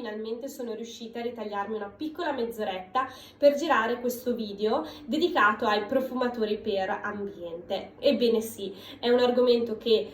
finalmente sono riuscita a ritagliarmi una piccola mezz'oretta per girare questo video dedicato ai profumatori per ambiente. Ebbene sì, è un argomento che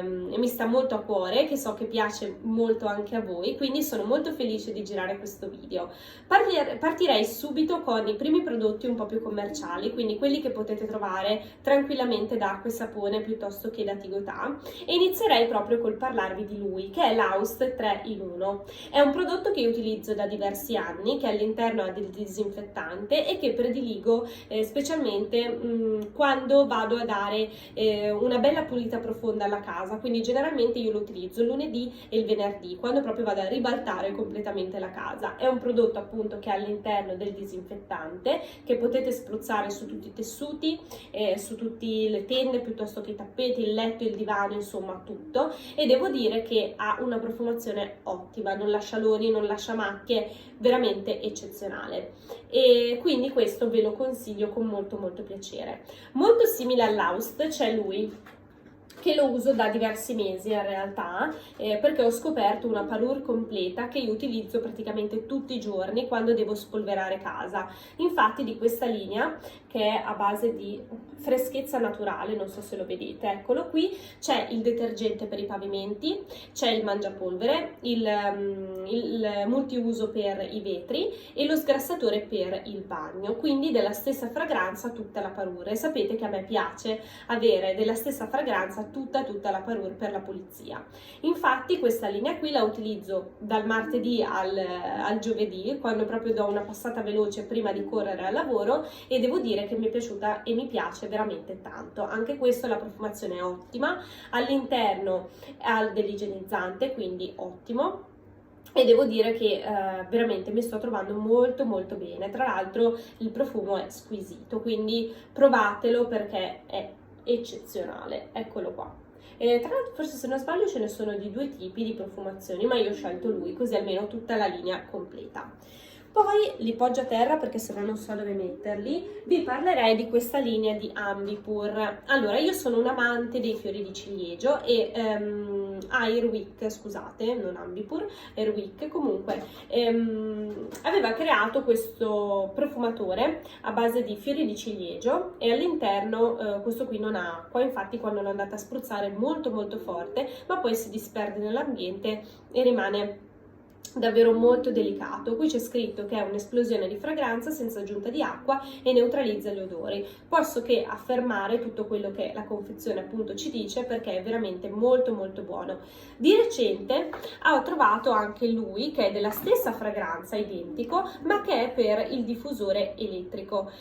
mi sta molto a cuore, che so che piace molto anche a voi, quindi sono molto felice di girare questo video. Partirei subito con i primi prodotti un po' più commerciali, quindi quelli che potete trovare tranquillamente da Acqua e Sapone piuttosto che da Tigotà, e inizierei proprio col parlarvi di lui, che è l'Aust 3 in 1. È un prodotto che io utilizzo da diversi anni, che all'interno ha del disinfettante e che prediligo specialmente quando vado a dare una bella pulita profonda alla casa, quindi generalmente io lo utilizzo il lunedì e il venerdì, quando proprio vado a ribaltare completamente la casa. È un prodotto appunto che ha all'interno del disinfettante, che potete spruzzare su tutti i tessuti, su tutte le tende piuttosto che i tappeti, il letto, il divano, insomma tutto, e devo dire che ha una profumazione ottima, non lascia loni, non lascia macchie, veramente eccezionale, e quindi questo ve lo consiglio con molto piacere. Molto simile all'Aust c'è lui, che lo uso da diversi mesi in realtà, perché ho scoperto una parure completa che io utilizzo praticamente tutti i giorni quando devo spolverare casa. Infatti di questa linea, che è a base di freschezza naturale, non so se lo vedete, eccolo qui, c'è il detergente per i pavimenti, c'è il mangiapolvere, il multiuso per i vetri e lo sgrassatore per il bagno, quindi della stessa fragranza tutta la parure. Sapete che a me piace avere della stessa fragranza tutta la parure per la pulizia. Infatti questa linea qui la utilizzo dal martedì al giovedì, quando proprio do una passata veloce prima di correre al lavoro, e devo dire che mi è piaciuta e mi piace veramente tanto. Anche questo, la profumazione è ottima, all'interno ha dell'igienizzante, quindi ottimo, e devo dire che veramente mi sto trovando molto bene. Tra l'altro il profumo è squisito, quindi provatelo perché è eccezionale. Eccolo qua. Tra l'altro, forse se non sbaglio ce ne sono di due tipi di profumazioni, ma io ho scelto lui, così almeno tutta la linea completa. Poi li poggio a terra perché se no non so dove metterli. Vi parlerei di questa linea di Ambipur. Allora, io sono un amante dei fiori di ciliegio e Airwick, scusate, non Ambipur, Airwick comunque aveva creato questo profumatore a base di fiori di ciliegio, e all'interno questo qui non ha acqua, infatti quando l'ho andata a spruzzare è molto forte, ma poi si disperde nell'ambiente e rimane davvero molto delicato. Qui c'è scritto che è un'esplosione di fragranza senza aggiunta di acqua e neutralizza gli odori. Posso che affermare tutto quello che la confezione appunto ci dice, perché è veramente molto buono. Di recente ho trovato anche lui, che è della stessa fragranza, identico, ma che è per il diffusore elettrico,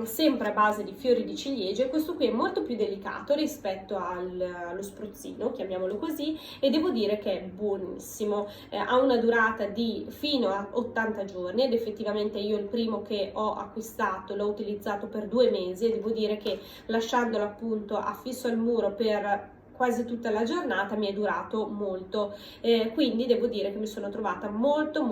sempre a base di fiori di ciliegio, e questo qui è molto più delicato rispetto allo spruzzino, chiamiamolo così, e devo dire che è buonissimo. Ha una durata di fino a 80 giorni ed effettivamente io il primo che ho acquistato l'ho utilizzato per 2 mesi, e devo dire che lasciandolo appunto affisso al muro per quasi tutta la giornata mi è durato molto, quindi devo dire che mi sono trovata molto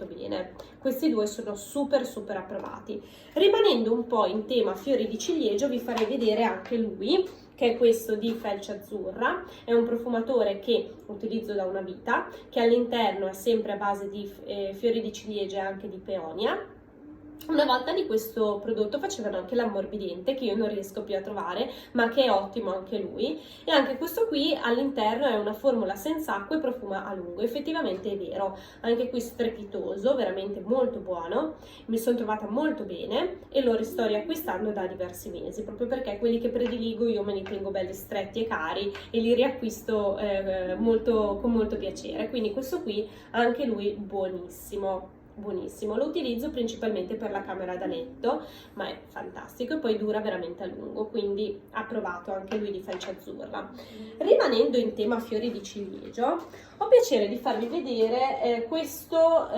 bene. Questi due sono super approvati. Rimanendo un po' in tema fiori di ciliegio, vi farei vedere anche lui, che è questo di Felce Azzurra. È un profumatore che utilizzo da una vita, che all'interno è sempre a base di fiori di ciliegio e anche di peonia. Una volta di questo prodotto facevano anche l'ammorbidente, che io non riesco più a trovare, ma che è ottimo anche lui, e anche questo qui all'interno è una formula senza acqua e profuma a lungo. Effettivamente è vero, anche qui strepitoso, veramente molto buono, mi sono trovata molto bene e lo sto riacquistando da diversi mesi, proprio perché quelli che prediligo io me li tengo belli stretti e cari e li riacquisto con molto piacere. Quindi questo qui, anche lui buonissimo, lo utilizzo principalmente per la camera da letto, ma è fantastico e poi dura veramente a lungo, quindi approvato anche lui di Felce Azzurra. Rimanendo in tema fiori di ciliegio, ho piacere di farvi vedere questo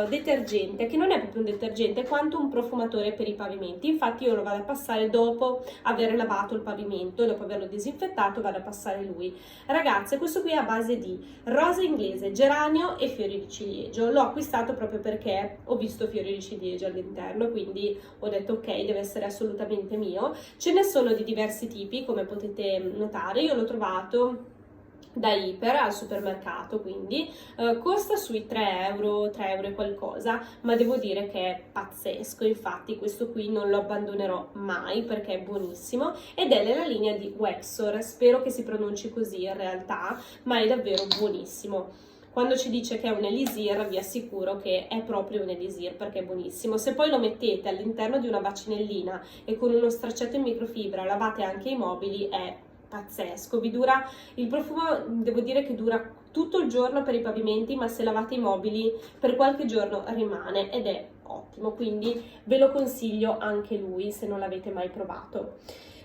detergente, che non è proprio un detergente quanto un profumatore per i pavimenti. Infatti io lo vado a passare dopo aver lavato il pavimento, dopo averlo disinfettato vado a passare lui. Ragazze, questo qui è a base di rosa inglese, geranio e fiori di ciliegio. L'ho acquistato proprio perché ho visto fiori di ciliegio all'interno, quindi ho detto ok, deve essere assolutamente mio. Ce ne sono di diversi tipi, come potete notare. Io l'ho trovato da Iper al supermercato, quindi costa sui 3 euro, 3 euro e qualcosa, ma devo dire che è pazzesco. Infatti questo qui non lo abbandonerò mai perché è buonissimo, ed è nella linea di Wexor, spero che si pronunci così in realtà, ma è davvero buonissimo. Quando ci dice che è un elisir, vi assicuro che è proprio un elisir perché è buonissimo. Se poi lo mettete all'interno di una bacinellina e con uno straccetto in microfibra lavate anche i mobili, è pazzesco. Vi dura il profumo, devo dire che dura tutto il giorno per i pavimenti, ma se lavate i mobili per qualche giorno rimane ed è ottimo, quindi ve lo consiglio anche lui se non l'avete mai provato.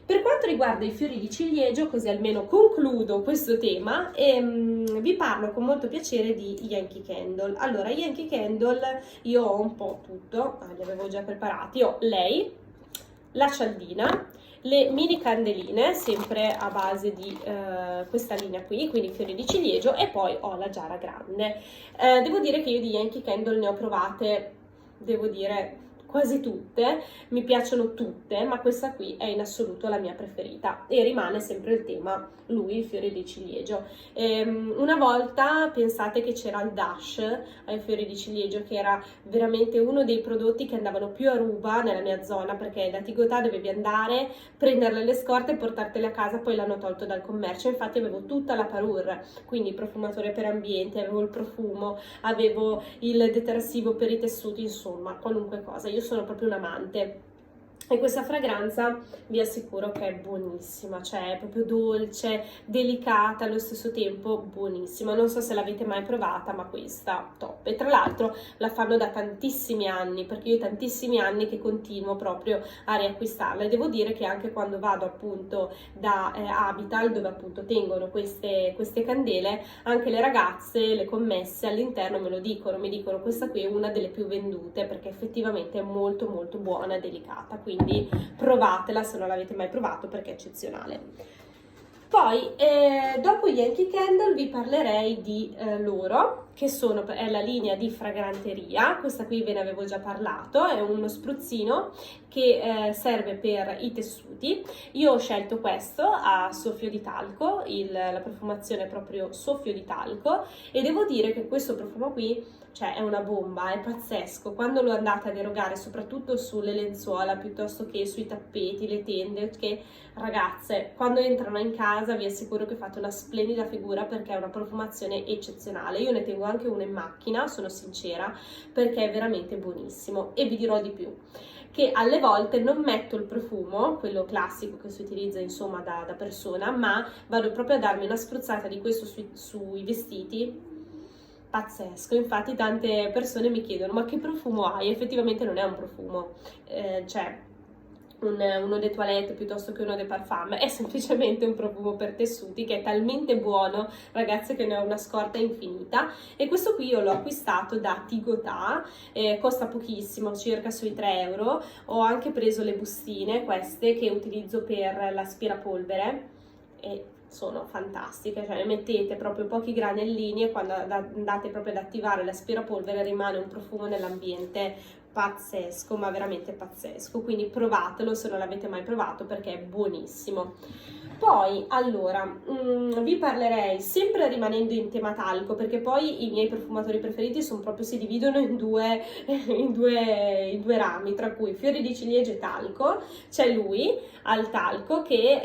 Per quanto riguarda i fiori di ciliegio, così almeno concludo questo tema, e vi parlo con molto piacere di Yankee Candle. Allora, Yankee Candle io ho un po' tutto, li avevo già preparati, ho lei, la cialdina, le mini candeline, sempre a base di questa linea qui, quindi fiori di ciliegio, e poi ho la giara grande. Devo dire che io di Yankee Candle ne ho provate, devo dire, quasi tutte, mi piacciono tutte, ma questa qui è in assoluto la mia preferita e rimane sempre il tema, lui, il fiore di ciliegio. Una volta pensate che c'era il Dash ai fiori di ciliegio, che era veramente uno dei prodotti che andavano più a ruba nella mia zona, perché da Tigotà dovevi andare, prenderle le scorte e portartele a casa, poi l'hanno tolto dal commercio. Infatti avevo tutta la Parure, quindi profumatore per ambiente, avevo il profumo, avevo il detersivo per i tessuti, insomma qualunque cosa. Io sono proprio un amante e questa fragranza vi assicuro che è buonissima, cioè è proprio dolce, delicata, allo stesso tempo buonissima. Non so se l'avete mai provata, ma questa top. E tra l'altro la fanno da tantissimi anni, perché io tantissimi anni che continuo proprio a riacquistarla, e devo dire che anche quando vado appunto da Habital, dove appunto tengono queste candele, anche le ragazze, le commesse all'interno me lo dicono, mi dicono questa qui è una delle più vendute perché effettivamente è molto molto buona e delicata, quindi provatela se non l'avete mai provato perché è eccezionale. Poi dopo Yankee Candle vi parlerei di loro, che è la linea di fragranteria. Questa qui ve ne avevo già parlato, è uno spruzzino che serve per i tessuti. Io ho scelto questo a soffio di talco, la profumazione è proprio soffio di talco, e devo dire che questo profumo qui, cioè, è una bomba, è pazzesco. Quando lo andate ad erogare, soprattutto sulle lenzuola piuttosto che sui tappeti, le tende, che ragazze, quando entrano in casa vi assicuro che fate una splendida figura perché è una profumazione eccezionale. Io ne tengo anche una in macchina, sono sincera, perché è veramente buonissimo. E vi dirò di più, che alle volte non metto il profumo, quello classico che si utilizza insomma da persona, ma vado proprio a darmi una spruzzata di questo sui vestiti. Pazzesco. Infatti tante persone mi chiedono ma che profumo hai? Effettivamente non è un profumo, cioè uno de toilette piuttosto che uno de parfum, è semplicemente un profumo per tessuti che è talmente buono, ragazze, che ne ho una scorta infinita. E questo qui io l'ho acquistato da Tigotà, costa pochissimo, circa sui 3 euro. Ho anche preso le bustine, queste che utilizzo per l'aspirapolvere, e sono fantastiche, cioè ne mettete proprio pochi granellini e quando andate proprio ad attivare l'aspirapolvere rimane un profumo nell'ambiente pazzesco, ma veramente pazzesco. Quindi provatelo se non l'avete mai provato perché è buonissimo. Poi allora vi parlerei, sempre rimanendo in tema talco, perché poi i miei profumatori preferiti sono proprio, si dividono in due rami, tra cui fiori di ciliegio e talco. C'è lui al talco che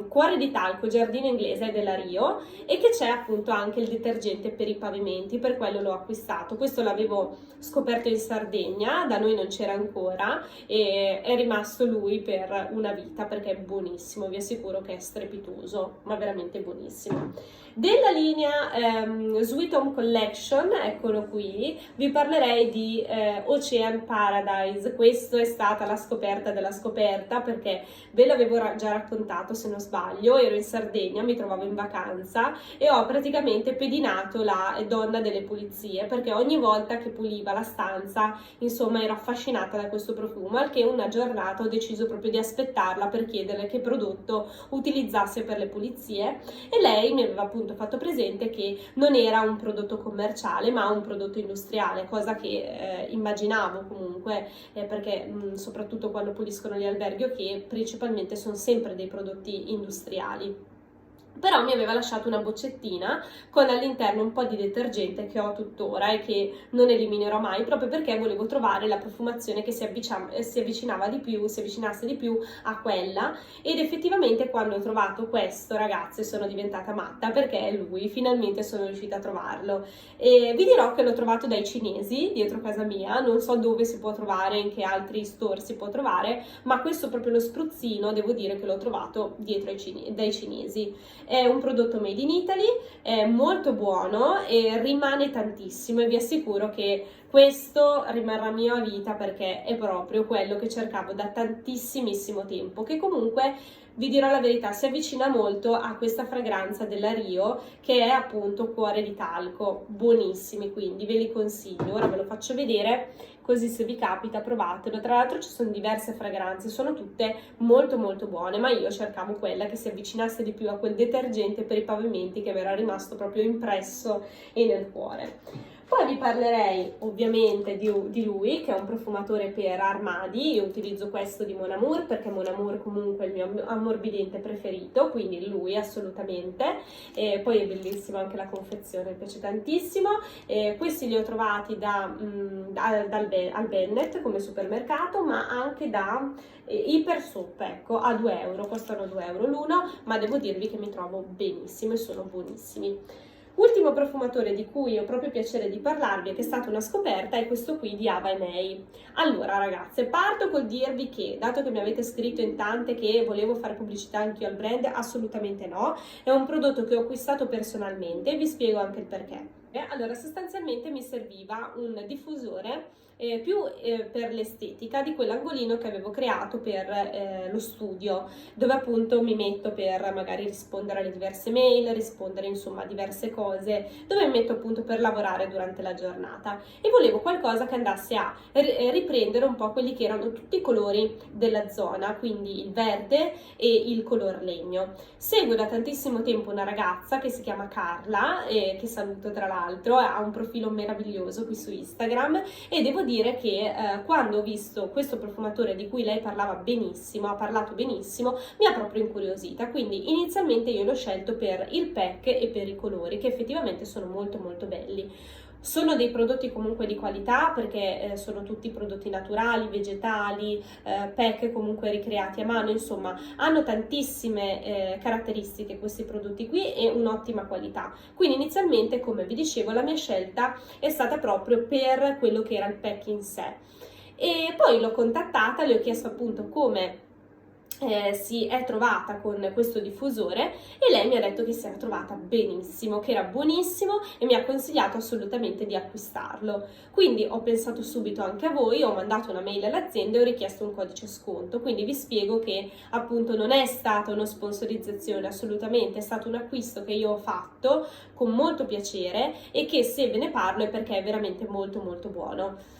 cuore di talco, giardino inglese della Rio, e che c'è appunto anche il detergente per i pavimenti, per quello l'ho acquistato. Questo l'avevo scoperto in Sardegna, da noi non c'era ancora, e è rimasto lui per una vita perché è buonissimo, vi assicuro che è strepitoso, ma veramente buonissimo. Della linea Sweet Home Collection, eccolo qui, vi parlerei di Ocean Paradise. Questa è stata la scoperta della scoperta, perché ve l'avevo già raccontato se non sbaglio, ero in Sardegna, mi trovavo in vacanza e ho praticamente pedinato la donna delle pulizie, perché ogni volta che puliva la stanza, insomma, ero affascinata da questo profumo, al che una giornata ho deciso proprio di aspettarla per chiederle che prodotto utilizzasse per le pulizie, e lei mi aveva appunto fatto presente che non era un prodotto commerciale ma un prodotto industriale, cosa che immaginavo comunque, perché soprattutto quando puliscono gli alberghi, che principalmente sono sempre dei prodotti industriali. però mi aveva lasciato una boccettina con all'interno un po' di detergente che ho tuttora e che non eliminerò mai, proprio perché volevo trovare la profumazione che si avvicinasse di più a quella, ed effettivamente quando ho trovato questo, ragazze, sono diventata matta, perché è lui, finalmente sono riuscita a trovarlo. E vi dirò che l'ho trovato dai cinesi dietro casa mia, non so dove si può trovare, in che altri store si può trovare, ma questo proprio lo spruzzino devo dire che l'ho trovato dietro dai cinesi. È un prodotto made in Italy, è molto buono e rimane tantissimo, e vi assicuro che questo rimarrà mio a vita, perché è proprio quello che cercavo da tantissimissimo tempo, che comunque, vi dirò la verità, si avvicina molto a questa fragranza della Rio, che è appunto Cuore di Talco. Buonissimi, quindi ve li consiglio. Ora ve lo faccio vedere, così se vi capita provatelo. Tra l'altro ci sono diverse fragranze, sono tutte molto molto buone, ma io cercavo quella che si avvicinasse di più a quel detergente per i pavimenti che mi era rimasto proprio impresso e nel cuore. Poi vi parlerei ovviamente di lui, che è un profumatore per armadi. Io utilizzo questo di Mon Amour, perché Mon Amour comunque è il mio ammorbidente preferito, quindi lui assolutamente. E poi è bellissima anche la confezione, mi piace tantissimo. Questi li ho trovati al Bennett come supermercato, ma anche da Hyper Soap, ecco, a 2 euro, costano 2 euro l'uno, ma devo dirvi che mi trovo benissimo e sono buonissimi. Ultimo profumatore di cui ho proprio piacere di parlarvi, che è stata una scoperta, è questo qui di Ava May. Allora ragazze, parto col dirvi che, dato che mi avete scritto in tante che volevo fare pubblicità anch'io al brand, assolutamente no, è un prodotto che ho acquistato personalmente e vi spiego anche il perché. Allora, sostanzialmente mi serviva un diffusore più per l'estetica di quell'angolino che avevo creato per lo studio, dove appunto mi metto per magari rispondere alle diverse mail, rispondere insomma a diverse cose, dove mi metto appunto per lavorare durante la giornata, e volevo qualcosa che andasse a riprendere un po' quelli che erano tutti i colori della zona, quindi il verde e il color legno. Seguo da tantissimo tempo una ragazza che si chiama Carla, che saluto tra l'altro, ha un profilo meraviglioso qui su Instagram, e devo dire che quando ho visto questo profumatore di cui lei parlava benissimo, ha parlato benissimo, mi ha proprio incuriosita. Quindi inizialmente io l'ho scelto per il pack e per i colori, che effettivamente sono molto molto belli. Sono dei prodotti comunque di qualità, perché sono tutti prodotti naturali, vegetali, pack comunque ricreati a mano, insomma hanno tantissime caratteristiche questi prodotti qui e un'ottima qualità. Quindi inizialmente, come vi dicevo, la mia scelta è stata proprio per quello che era il pack in sé, e poi l'ho contattata, le ho chiesto appunto come si è trovata con questo diffusore, e lei mi ha detto che si era trovata benissimo, che era buonissimo, e mi ha consigliato assolutamente di acquistarlo. Quindi ho pensato subito anche a voi, ho mandato una mail all'azienda e ho richiesto un codice sconto. Quindi vi spiego che appunto non è stata una sponsorizzazione, assolutamente, è stato un acquisto che io ho fatto con molto piacere, e che, se ve ne parlo, è perché è veramente molto molto buono.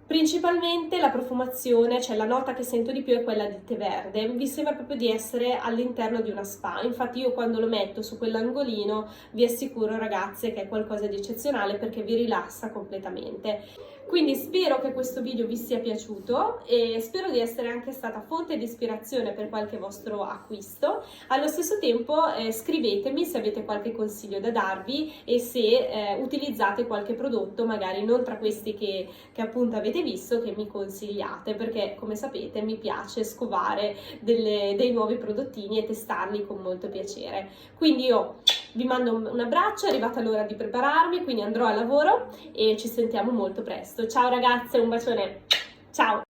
Principalmente la profumazione, cioè la nota che sento di più, è quella di tè verde. Vi sembra proprio di essere all'interno di una spa. Infatti io quando lo metto su quell'angolino vi assicuro, ragazze, che è qualcosa di eccezionale, perché vi rilassa completamente. Quindi spero che questo video vi sia piaciuto, e spero di essere anche stata fonte di ispirazione per qualche vostro acquisto. Allo stesso tempo scrivetemi se avete qualche consiglio da darvi, e se utilizzate qualche prodotto, magari non tra questi che appunto avete visto, che mi consigliate, perché come sapete mi piace scovare dei nuovi prodottini e testarli con molto piacere. Quindi io vi mando un abbraccio, è arrivata l'ora di prepararmi, quindi andrò al lavoro e ci sentiamo molto presto. Ciao ragazze, un bacione, ciao!